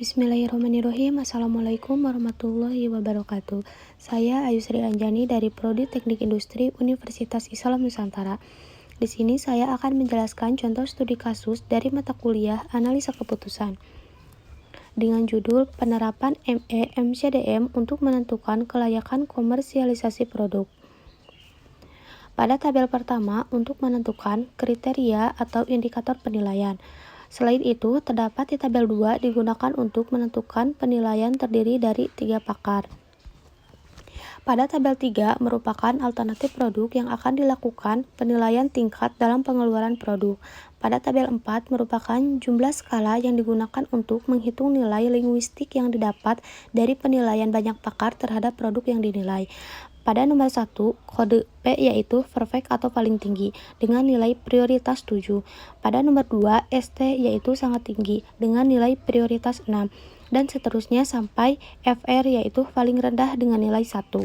Bismillahirrahmanirrahim. Assalamualaikum warahmatullahi wabarakatuh. Saya Ayu Sri Anjani dari Prodi Teknik Industri Universitas Islam Nusantara. Di sini saya akan menjelaskan contoh studi kasus dari mata kuliah Analisa Keputusan dengan judul Penerapan ME/MCDM untuk menentukan kelayakan komersialisasi produk. Pada tabel pertama untuk menentukan kriteria atau indikator penilaian. Selain itu, terdapat di tabel 2 digunakan untuk menentukan penilaian terdiri dari 3 pakar. Pada tabel 3 merupakan alternatif produk yang akan dilakukan penilaian tingkat dalam pengeluaran produk. Pada tabel 4 merupakan jumlah skala yang digunakan untuk menghitung nilai linguistik yang didapat dari penilaian banyak pakar terhadap produk yang dinilai. Pada nomor 1, kode P yaitu perfect atau paling tinggi dengan nilai prioritas 7. Pada nomor 2, ST yaitu sangat tinggi dengan nilai prioritas 6 dan seterusnya sampai FR yaitu paling rendah dengan nilai 1.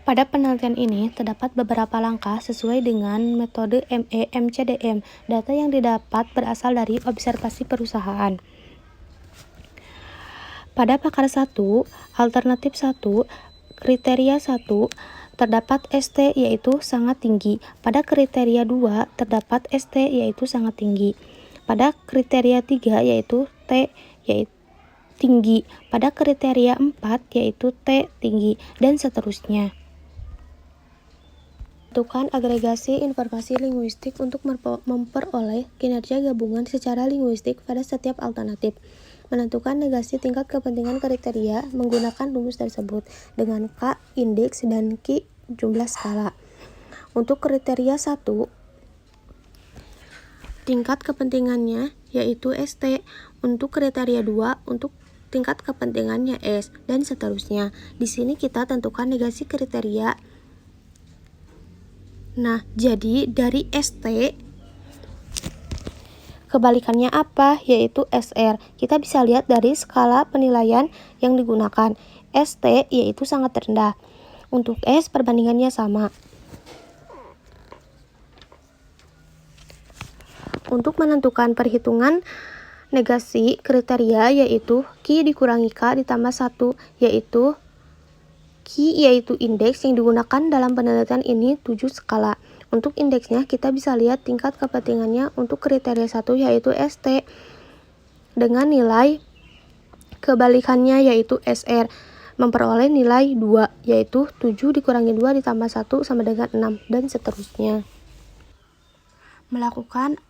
Pada penelitian ini terdapat beberapa langkah sesuai dengan metode ME/MCDM. Data yang didapat berasal dari observasi perusahaan. Pada pakar 1, alternatif 1, kriteria 1, terdapat ST yaitu sangat tinggi. Pada kriteria 2, terdapat ST yaitu sangat tinggi. Pada kriteria 3 yaitu T yaitu tinggi. Pada kriteria 4 yaitu T tinggi dan seterusnya. Tentukan agregasi informasi linguistik untuk memperoleh kinerja gabungan secara linguistik pada setiap alternatif. Menentukan negasi tingkat kepentingan kriteria menggunakan rumus tersebut dengan K indeks dan Q jumlah skala. Untuk kriteria 1, tingkat kepentingannya yaitu ST. Untuk kriteria 2, untuk tingkat kepentingannya S dan seterusnya. Di sini kita tentukan negasi kriteria. Nah, jadi dari ST kebalikannya apa? Yaitu SR. Kita bisa lihat dari skala penilaian yang digunakan. ST yaitu sangat rendah. Untuk S perbandingannya sama. Untuk menentukan perhitungan negasi kriteria yaitu Q dikurangi K ditambah 1 yaitu Q yaitu indeks yang digunakan dalam penelitian ini 7 skala. Untuk indeksnya kita bisa lihat tingkat kepentingannya untuk kriteria 1 yaitu ST dengan nilai kebalikannya yaitu SR memperoleh nilai 2 yaitu 7 dikurangi 2 ditambah 1 sama dengan 6 dan seterusnya. Melakukan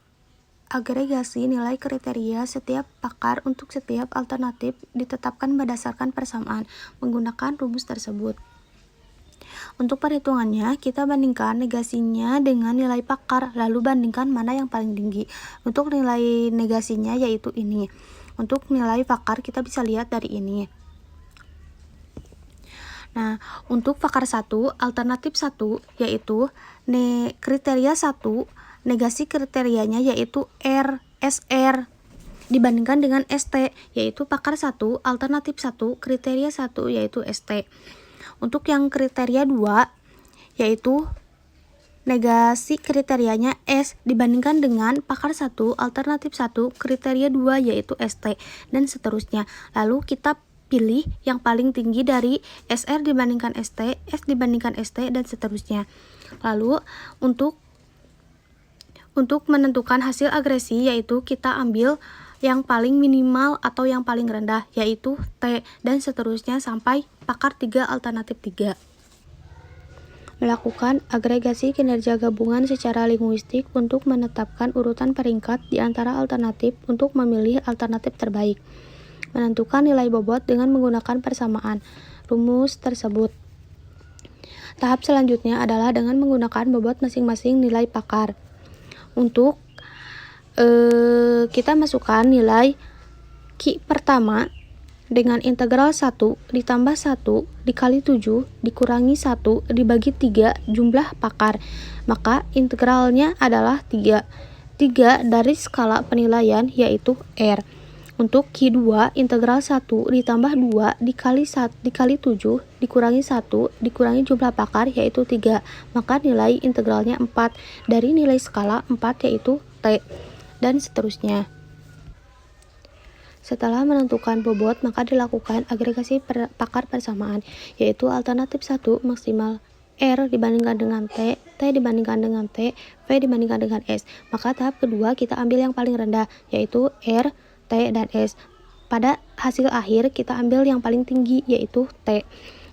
agregasi nilai kriteria setiap pakar untuk setiap alternatif ditetapkan berdasarkan persamaan menggunakan rumus tersebut. Untuk perhitungannya, kita bandingkan negasinya dengan nilai pakar, lalu bandingkan mana yang paling tinggi. Untuk nilai negasinya yaitu ini. Untuk nilai pakar kita bisa lihat dari ini. Nah, untuk pakar 1, alternatif 1 yaitu kriteria 1, negasi kriterianya yaitu SR dibandingkan dengan ST, yaitu pakar 1, alternatif 1, kriteria 1 yaitu ST. Untuk yang kriteria 2 yaitu negasi kriterianya S dibandingkan dengan pakar 1, alternatif 1, kriteria 2 yaitu ST dan seterusnya. Lalu kita pilih yang paling tinggi dari SR dibandingkan ST, S dibandingkan ST dan seterusnya. Lalu untuk menentukan hasil agresi yaitu kita ambil yang paling minimal atau yang paling rendah yaitu T dan seterusnya sampai pakar 3 alternatif 3. Melakukan agregasi kinerja gabungan secara linguistik untuk menetapkan urutan peringkat di antara alternatif untuk memilih alternatif terbaik. Menentukan nilai bobot dengan menggunakan persamaan rumus tersebut. Tahap selanjutnya adalah dengan menggunakan bobot masing-masing nilai pakar. Untuk kita masukkan nilai Q pertama dengan integral 1 ditambah 1 dikali 7 dikurangi 1 dibagi 3 jumlah pakar. Maka integralnya adalah 3. 3 dari skala penilaian yaitu R. Untuk Q2 integral 1 ditambah 2 dikali 7 dikurangi 1 dikurangi jumlah pakar yaitu 3. Maka nilai integralnya 4 dari nilai skala 4 yaitu T dan seterusnya. Setelah menentukan bobot, maka dilakukan agregasi pakar persamaan, yaitu alternatif 1 maksimal R dibandingkan dengan T dibandingkan dengan T, V dibandingkan dengan S. Maka tahap kedua kita ambil yang paling rendah, yaitu R, T, dan S. Pada hasil akhir kita ambil yang paling tinggi, yaitu T.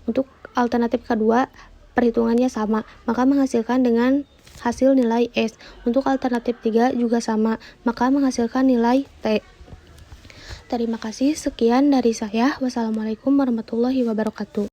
Untuk alternatif kedua, perhitungannya sama, maka menghasilkan dengan hasil nilai S. Untuk alternatif 3 juga sama, maka menghasilkan nilai T. Terima kasih, sekian dari saya. Wassalamualaikum warahmatullahi wabarakatuh.